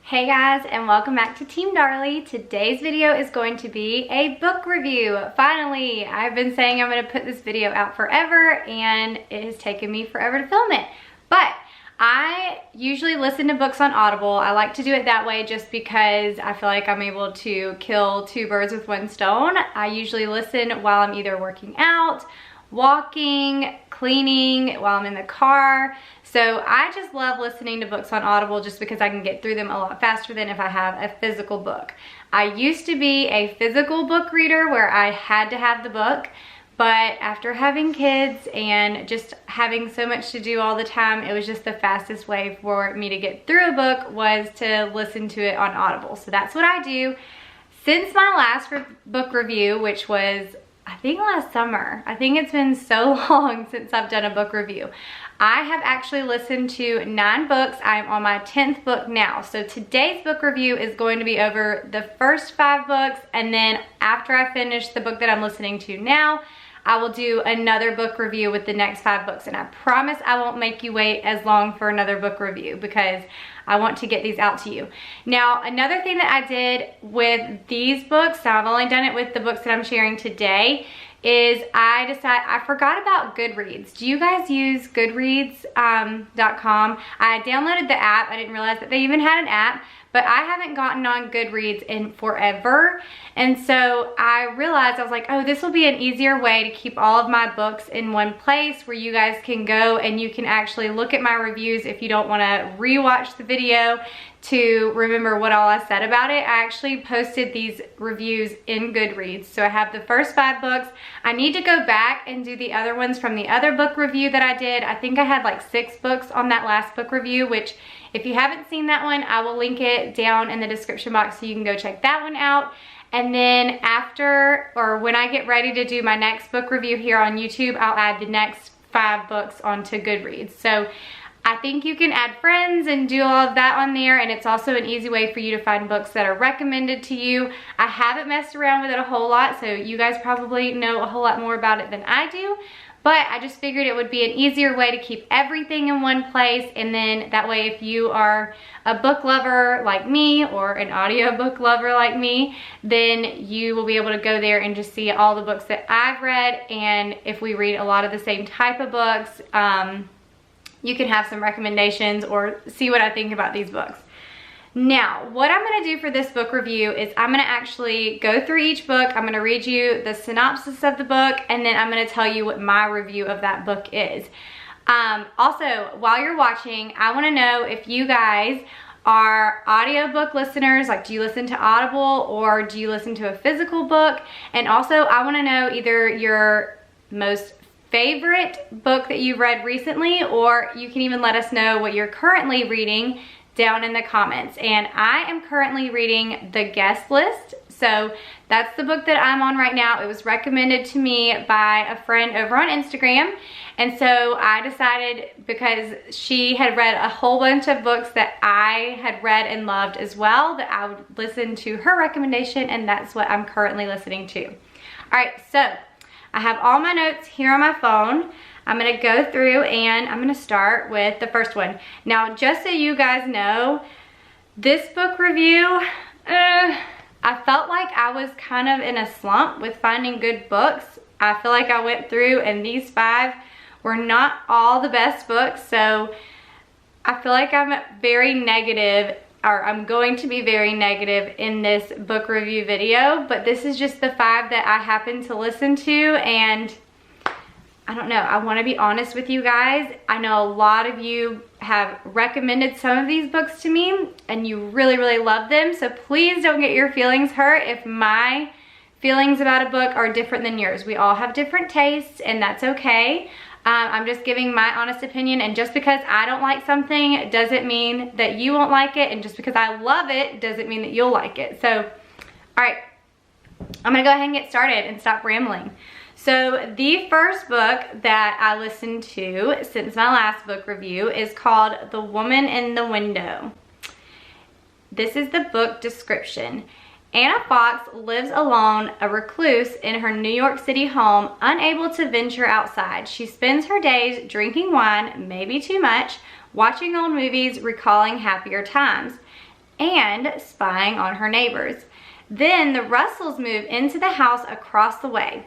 Hey guys, and welcome back to Team Darley. Today's video is going to be a book review. Finally, I've been saying I'm going to put this video out forever and it has taken me forever to film it. But I usually listen to books on Audible. I like to do it that way just because I feel like I'm able to kill two birds with one stone. I usually listen while I'm either working out, walking, cleaning, while I'm in the car. So I just love listening to books on Audible just because I can get through them a lot faster than if I have a physical book. I used to be a physical book reader where I had to have the book, but after having kids and just having so much to do all the time, it was just the fastest way for me to get through a book was to listen to it on Audible. So that's what I do. Since my last book review, which was I think last summer. I think it's been so long since I've done a book review. I have actually listened to 9 books. I'm on my 10th book now. So today's book review is going to be over the first 5 books, and then after I finish the book that I'm listening to now, I will do another book review with the next 5 books. And I promise I won't make you wait as long for another book review because I want to get these out to you. Now, another thing that I did with these books, so I've only done it with the books that I'm sharing today, is I forgot about Goodreads. Do you guys use Goodreads.com? I downloaded the app. I didn't realize that they even had an app, but I haven't gotten on Goodreads in forever. And so I realized, I was like, oh, this will be an easier way to keep all of my books in one place where you guys can go and you can actually look at my reviews if you don't want to rewatch the video to remember what all I said about it. I actually posted these reviews in Goodreads. So I have the first 5 books. I need to go back and do the other ones from the other book review that I did. I think I had like 6 books on that last book review, which if you haven't seen that one, I will link it down in the description box so you can go check that one out. And then after, or when I get ready to do my next book review here on YouTube, I'll add the next 5 books onto Goodreads. So I think you can add friends and do all of that on there, and it's also an easy way for you to find books that are recommended to you. I haven't messed around with it a whole lot, so you guys probably know a whole lot more about it than I do, but I just figured it would be an easier way to keep everything in one place, and then that way if you are a book lover like me or an audiobook lover like me, then you will be able to go there and just see all the books that I've read, and if we read a lot of the same type of books, you can have some recommendations or see what I think about these books. Now, what I'm gonna do for this book review is I'm gonna actually go through each book. I'm gonna read you the synopsis of the book, and then I'm gonna tell you what my review of that book is. Also, while you're watching, I wanna know if you guys are audiobook listeners, like do you listen to Audible or do you listen to a physical book? And also, I wanna know either your most favorite book that you've read recently, or you can even let us know what you're currently reading down in the comments. And I am currently reading The Guest List. So that's the book that I'm on right now. It was recommended to me by a friend over on Instagram. And so I decided, because she had read a whole bunch of books that I had read and loved as well, that I would listen to her recommendation, and that's what I'm currently listening to. All right, so I have all my notes here on my phone. I'm gonna go through and I'm gonna start with the first one. Now, just so you guys know, this book review, I felt like I was kind of in a slump with finding good books. I feel like I went through and these 5 were not all the best books, so I feel like I'm very negative, or I'm going to be very negative in this book review video, but this is just the 5 that I happen to listen to, and I don't know, I want to be honest with you guys. I know a lot of you have recommended some of these books to me and you really, really love them, so please don't get your feelings hurt if my feelings about a book are different than yours. We all have different tastes, and that's okay. I'm just giving my honest opinion, and just because I don't like something doesn't mean that you won't like it, and just because I love it doesn't mean that you'll like it. So, all right, I'm gonna go ahead and get started and stop rambling. So the first book that I listened to since my last book review is called The Woman in the Window. This is the book description. Anna Fox lives alone, a recluse, in her New York City home, unable to venture outside. She spends her days drinking wine, maybe too much, watching old movies, recalling happier times. and spying on her neighbors. Then the Russells move into the house across the way.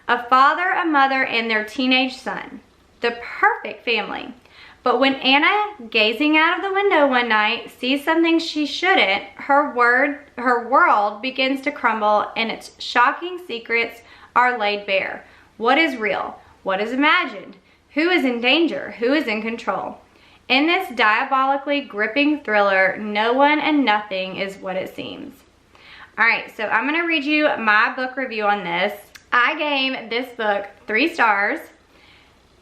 A father, a mother, and their teenage son. The perfect family. But when Anna, gazing out of the window one night, sees something she shouldn't, her world begins to crumble and its shocking secrets are laid bare. What is real? What is imagined? Who is in danger? Who is in control? In this diabolically gripping thriller, no one and nothing is what it seems. All right, so I'm gonna read you my book review on this. I gave this book 3 stars.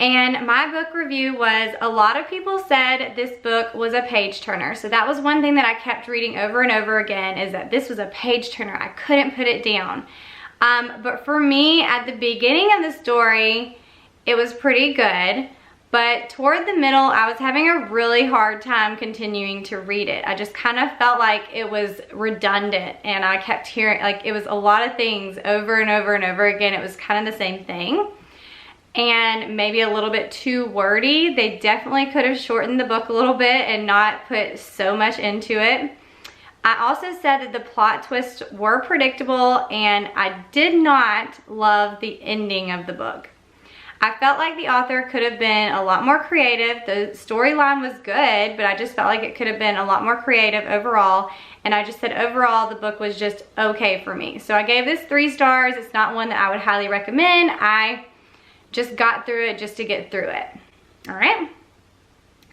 And my book review was, a lot of people said this book was a page turner. So that was one thing that I kept reading over and over again, is that this was a page turner. I couldn't put it down. But for me, at the beginning of the story, it was pretty good. But toward the middle, I was having a really hard time continuing to read it. I just kind of felt like it was redundant, and I kept hearing, like, it was a lot of things over and over and over again. It was kind of the same thing. And maybe a little bit too wordy. They definitely could have shortened the book a little bit and not put so much into it. I also said that the plot twists were predictable, and I did not love the ending of the book. I felt like the author could have been a lot more creative. The storyline was good, but I just felt like it could have been a lot more creative overall. And I just said overall the book was just okay for me. So I gave this 3 stars. It's not one that I would highly recommend. I just got through it just to get through it. All right.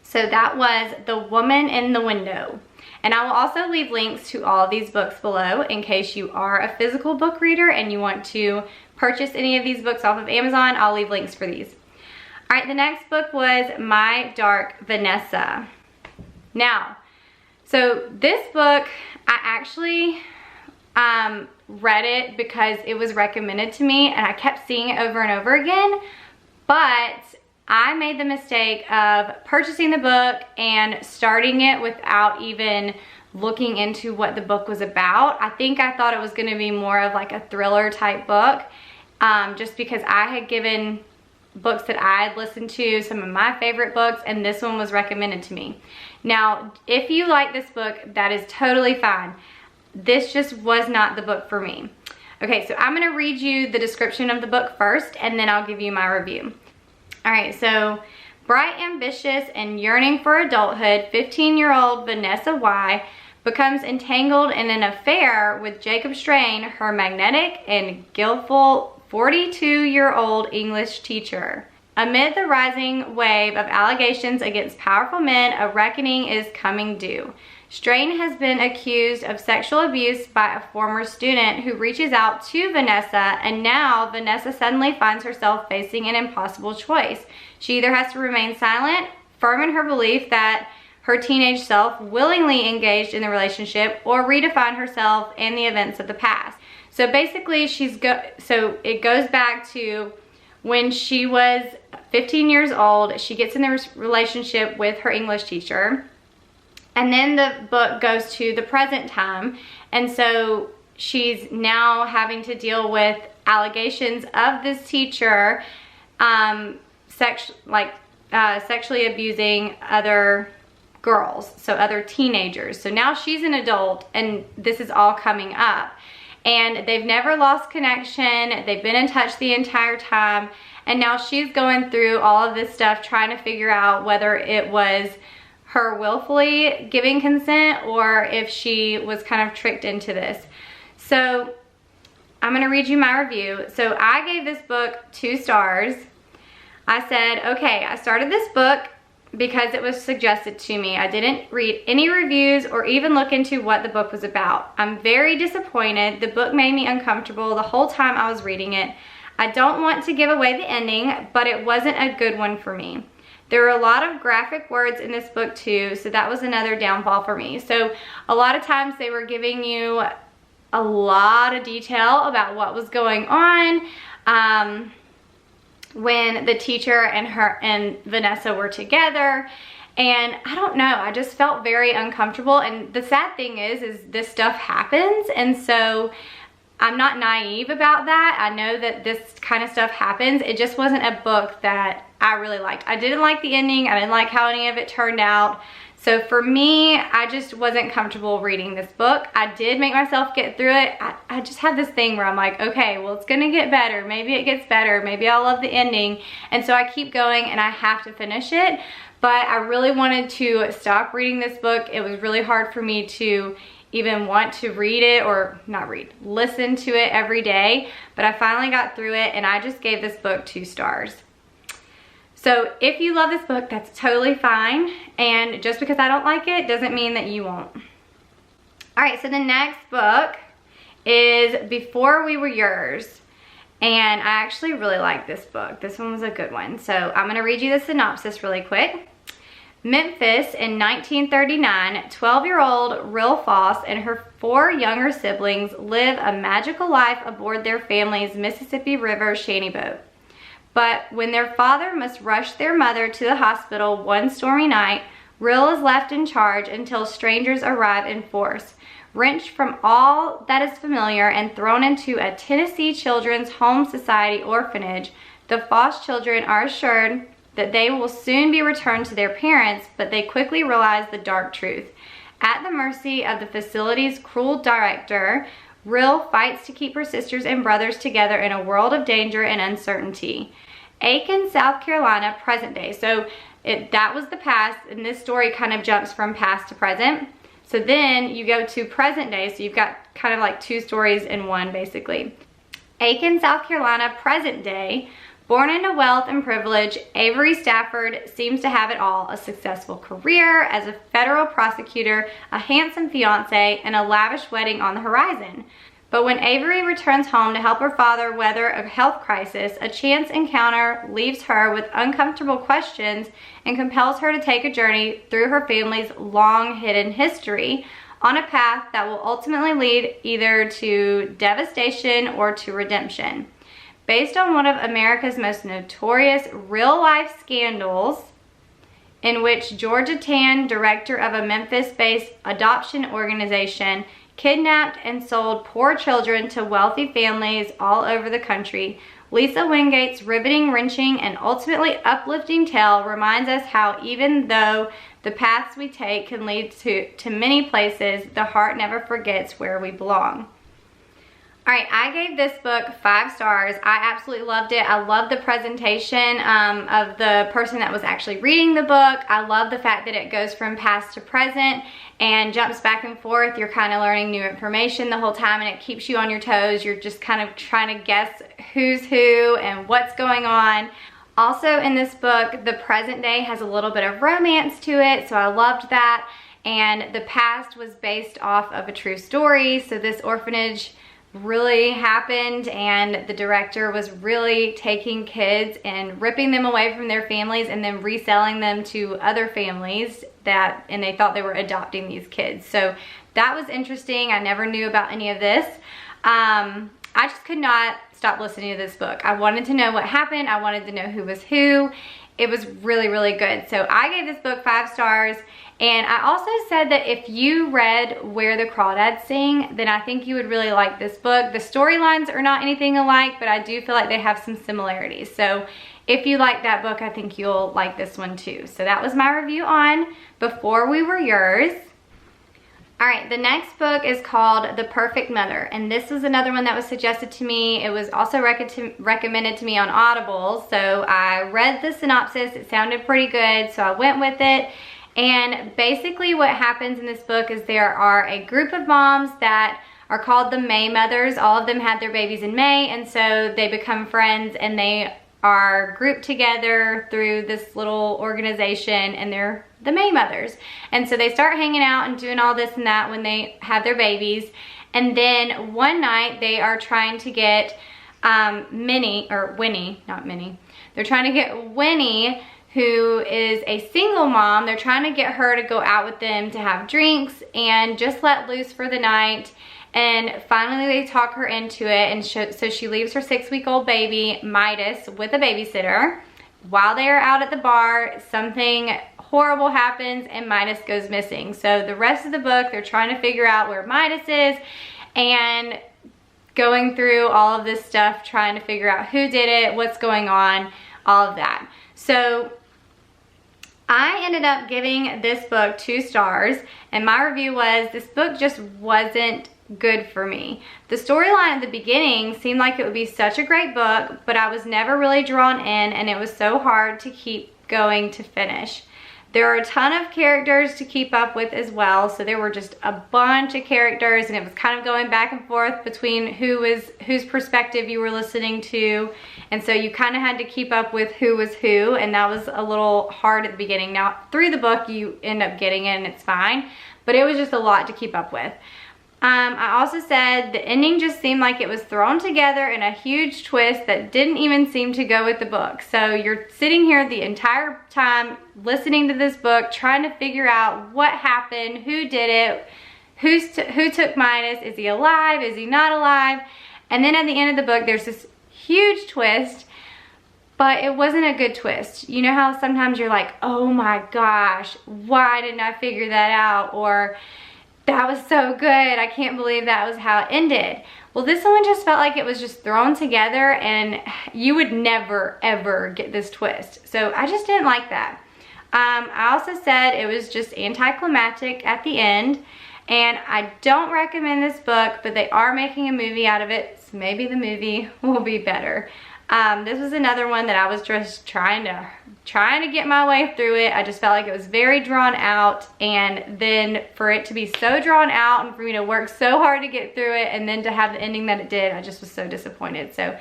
So that was The Woman in the Window. And I will also leave links to all of these books below in case you are a physical book reader and you want to purchase any of these books off of Amazon. I'll leave links for these. All right, the next book was My Dark Vanessa. Now, so this book, I actually read it because it was recommended to me and I kept seeing it over and over again, but I made the mistake of purchasing the book and starting it without even looking into what the book was about. I think I thought it was going to be more of like a thriller type book, just because I had given books that I had listened to some of my favorite books, and this one was recommended to me. Now, if you like this book, that is totally fine. This just was not the book for me. Okay, so I'm gonna read you the description of the book first, and then I'll give you my review. All right, so bright, ambitious, and yearning for adulthood, 15-year-old Vanessa Y becomes entangled in an affair with Jacob Strain, her magnetic and skillful 42-year-old English teacher. Amid the rising wave of allegations against powerful men, a reckoning is coming due. Strain has been accused of sexual abuse by a former student who reaches out to Vanessa, and now Vanessa suddenly finds herself facing an impossible choice. She either has to remain silent, firm in her belief that her teenage self willingly engaged in the relationship, or redefine herself and the events of the past. So basically, so it goes back to when she was 15 years old. She gets in the relationship with her English teacher. And then the book goes to the present time. And so she's now having to deal with allegations of this teacher sexually abusing other girls, so other teenagers. So now she's an adult and this is all coming up. And they've never lost connection. They've been in touch the entire time. And now she's going through all of this stuff trying to figure out whether it was her willfully giving consent or if she was kind of tricked into this. So I'm gonna read you my review. So I gave this book 2 stars. I said, okay, I started this book because it was suggested to me. I didn't read any reviews or even look into what the book was about. I'm very disappointed. The book made me uncomfortable the whole time I was reading it. I don't want to give away the ending, but it wasn't a good one for me. There were a lot of graphic words in this book too, so that was another downfall for me. So a lot of times they were giving you a lot of detail about what was going on when the teacher and Vanessa were together. And I don't know, I just felt very uncomfortable. And the sad thing is this stuff happens. And so I'm not naive about that. I know that this kind of stuff happens. It just wasn't a book that I really liked. I didn't like the ending. I didn't like how any of it turned out. So for me, I just wasn't comfortable reading this book. I did make myself get through it. I just have this thing where I'm like, okay, well, it's gonna get better. Maybe it gets better. Maybe I'll love the ending. And so I keep going and I have to finish it. But I really wanted to stop reading this book. It was really hard for me to even want to read it, or not read, listen to it every day. But I finally got through it and I just gave this book 2 stars. So if you love this book, that's totally fine. And just because I don't like it doesn't mean that you won't. All right, so the next book is Before We Were Yours. And I actually really like this book. This one was a good one. So I'm gonna read you the synopsis really quick. Memphis in 1939, 12-year-old Rill Foss and her 4 younger siblings live a magical life aboard their family's Mississippi River shanty boat. But when their father must rush their mother to the hospital one stormy night, Rill is left in charge until strangers arrive in force. Wrenched from all that is familiar and thrown into a Tennessee Children's Home Society orphanage, the Foss children are assured that they will soon be returned to their parents, but they quickly realize the dark truth. At the mercy of the facility's cruel director, Rill fights to keep her sisters and brothers together in a world of danger and uncertainty. Aiken, South Carolina, present day. So that was the past, and this story kind of jumps from past to present. So then you go to present day, so you've got kind of like 2 stories in one, basically. Aiken, South Carolina, present day. Born into wealth and privilege, Avery Stafford seems to have it all: a successful career as a federal prosecutor, a handsome fiance, and a lavish wedding on the horizon. But when Avery returns home to help her father weather a health crisis, a chance encounter leaves her with uncomfortable questions and compels her to take a journey through her family's long hidden history on a path that will ultimately lead either to devastation or to redemption. Based on one of America's most notorious real-life scandals, in which Georgia Tan, director of a Memphis-based adoption organization, kidnapped and sold poor children to wealthy families all over the country, Lisa Wingate's riveting, wrenching, and ultimately uplifting tale reminds us how even though the paths we take can lead to many places, the heart never forgets where we belong. All right, I gave this book 5 stars. I absolutely loved it. I love the presentation of the person that was actually reading the book. I love the fact that it goes from past to present and jumps back and forth. You're kind of learning new information the whole time, and it keeps you on your toes. You're just kind of trying to guess who's who and what's going on. Also in this book, the present day has a little bit of romance to it, so I loved that. And the past was based off of a true story, so this orphanage really happened, and the director was really taking kids and ripping them away from their families and then reselling them to other families and they thought they were adopting these kids. So that was interesting. I never knew about any of this. I just could not stop listening to this book. I wanted to know what happened. I wanted to know who was who. It was really, really good. So I gave this book 5 stars. And I also said that if you read Where the Crawdads Sing, then I think you would really like this book. The storylines are not anything alike, but I do feel like they have some similarities. So if you like that book, I think you'll like this one too. So that was my review on Before We Were Yours. All right, the next book is called The Perfect Mother, and this was another one that was suggested to me. It was also recommended to me on Audible, so I read the synopsis. It sounded pretty good, so I went with it. And basically what happens in this book is there are a group of moms that are called the May Mothers. All of them had their babies in May, and so they become friends, and they are grouped together through this little organization, and they're the May Mothers. And so they start hanging out and doing all this and that when they have their babies. And then one night they are trying to get Winnie, they're trying to get Winnie, who is a single mom. They're trying to get her to go out with them to have drinks and just let loose for the night. And finally they talk her into it, and so she leaves her 6-week-old baby, Midas, with a babysitter. While they are out at the bar, something horrible happens and Midas goes missing. So the rest of the book, they're trying to figure out where Midas is and going through all of this stuff, trying to figure out who did it, what's going on, all of that. So I ended up giving this book 2 stars, and my review was, this book just wasn't good for me. The storyline at the beginning seemed like it would be such a great book, but I was never really drawn in, and it was so hard to keep going to finish. There are a ton of characters to keep up with as well, so there were just a bunch of characters, and it was kind of going back and forth between whose perspective you were listening to, and so you kind of had to keep up with who was who, and that was a little hard at the beginning. Now, through the book, you end up getting it, and it's fine, but it was just a lot to keep up with. I also said the ending just seemed like it was thrown together in a huge twist that didn't even seem to go with the book. So you're sitting here the entire time listening to this book, trying to figure out what happened, who did it, who took Midas, is he alive, is he not alive? And then at the end of the book, there's this huge twist, but it wasn't a good twist. You know how sometimes you're like, oh my gosh, why didn't I figure that out? Or, that was so good, I can't believe that was how it ended. Well, this one just felt like it was just thrown together, and you would never ever get this twist. So I just didn't like that. I also said it was just anticlimactic at the end, and I don't recommend this book, but they are making a movie out of it, so maybe the movie will be better. This was another one that I was just trying to get my way through it. I just felt like it was very drawn out, and then for it to be so drawn out and for me to work so hard to get through it and then to have the ending that it did, I just was so disappointed. So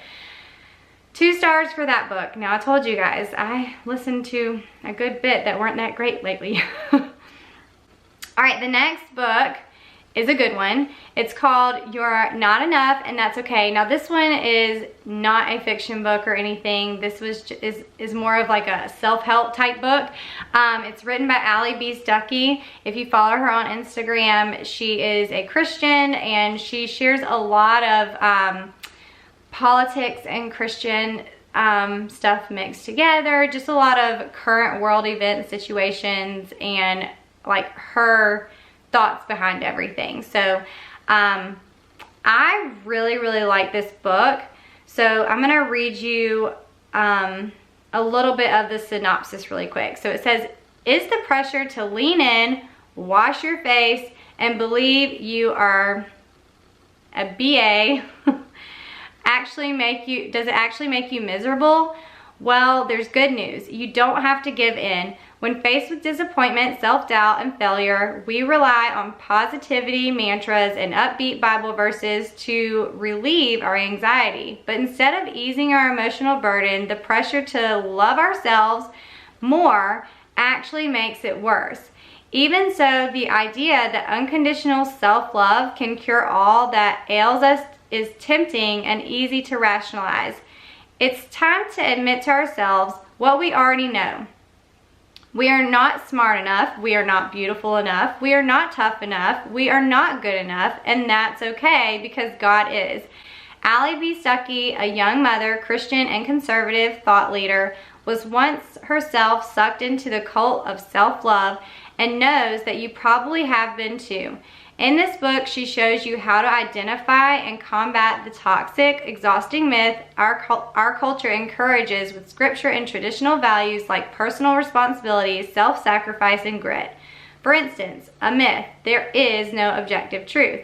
2 stars for that book. Now, I told you guys, I listened to a good bit that weren't that great lately. All right, the next book is a good one. It's called You're Not Enough and That's Okay. Now, this one is not a fiction book or anything. This is more of like a self-help type book. It's written by Darley B. Stuckey. If you follow her on Instagram, she is a Christian, and she shares a lot of politics and Christian stuff mixed together. Just a lot of current world event situations and like her thoughts behind everything. So I really like this book. So I'm gonna read you a little bit of the synopsis really quick. So it says, is the pressure to lean in, wash your face, and believe you are a BA does it actually make you miserable? Well, there's good news. You don't have to give in. When faced with disappointment, self-doubt, and failure, we rely on positivity mantras and upbeat Bible verses to relieve our anxiety. But instead of easing our emotional burden, the pressure to love ourselves more actually makes it worse. Even so, the idea that unconditional self-love can cure all that ails us is tempting and easy to rationalize. It's time to admit to ourselves what we already know. We are not smart enough, we are not beautiful enough, we are not tough enough, we are not good enough, and that's okay because God is. Darley B. Stuckey, a young mother, Christian and conservative thought leader, was once herself sucked into the cult of self-love and knows that you probably have been too. In this book, she shows you how to identify and combat the toxic, exhausting myth our culture encourages with scripture and traditional values like personal responsibility, self-sacrifice, and grit. For instance, a myth: there is no objective truth.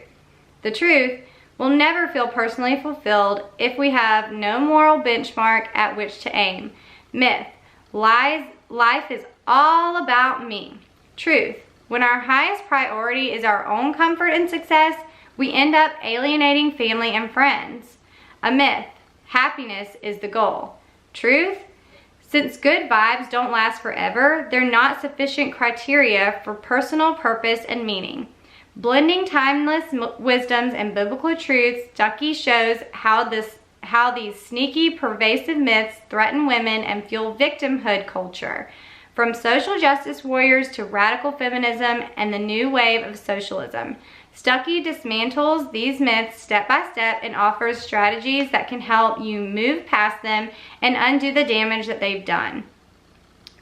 The truth: we'll never feel personally fulfilled if we have no moral benchmark at which to aim. Myth: life is all about me. Truth: when our highest priority is our own comfort and success, we end up alienating family and friends. A myth: happiness is the goal. Truth: since good vibes don't last forever, they're not sufficient criteria for personal purpose and meaning. Blending timeless wisdoms and biblical truths, Stuckey shows how these sneaky, pervasive myths threaten women and fuel victimhood culture. From social justice warriors to radical feminism and the new wave of socialism, Stuckey dismantles these myths step by step and offers strategies that can help you move past them and undo the damage that they've done.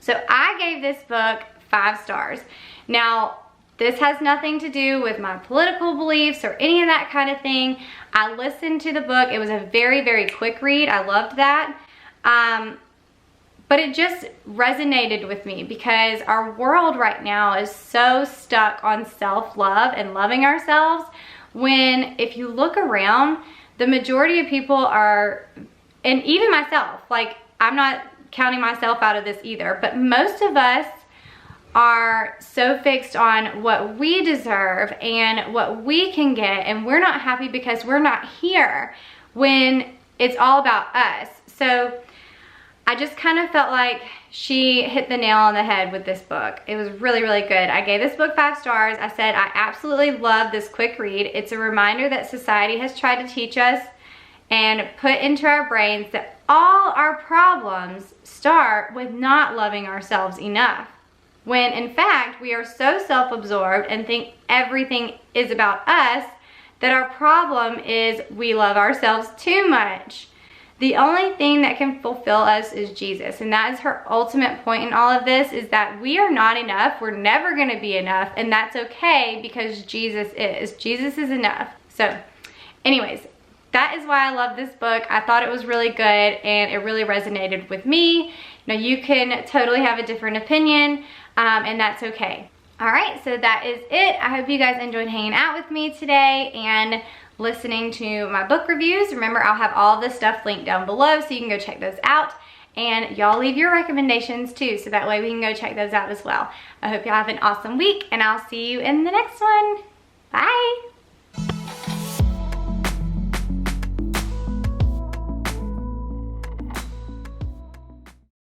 So I gave this book 5 stars. Now, this has nothing to do with my political beliefs or any of that kind of thing. I listened to the book. It was a very quick read. I loved that. but it just resonated with me because our world right now is so stuck on self-love and loving ourselves, when if you look around, the majority of people are, and even myself, like I'm not counting myself out of this either, but most of us are so fixed on what we deserve and what we can get, and we're not happy because we're not here, when it's all about us. So I just kind of felt like she hit the nail on the head with this book. It was really, really good. I gave this book 5 stars. I said, I absolutely love this quick read. It's a reminder that society has tried to teach us and put into our brains that all our problems start with not loving ourselves enough, when in fact we are so self-absorbed and think everything is about us that our problem is we love ourselves too much. The only thing that can fulfill us is Jesus, and that is her ultimate point in all of this, is that we are not enough. We're never going to be enough, and that's okay because Jesus is. Jesus is enough. So anyways, that is why I love this book. I thought it was really good and it really resonated with me. Now you can totally have a different opinion, and that's okay. All right, so that is it. I hope you guys enjoyed hanging out with me today and listening to my book reviews. Remember, I'll have all this stuff linked down below so you can go check those out. And y'all leave your recommendations too, so that way we can go check those out as well. I hope y'all have an awesome week, and I'll see you in the next one. Bye.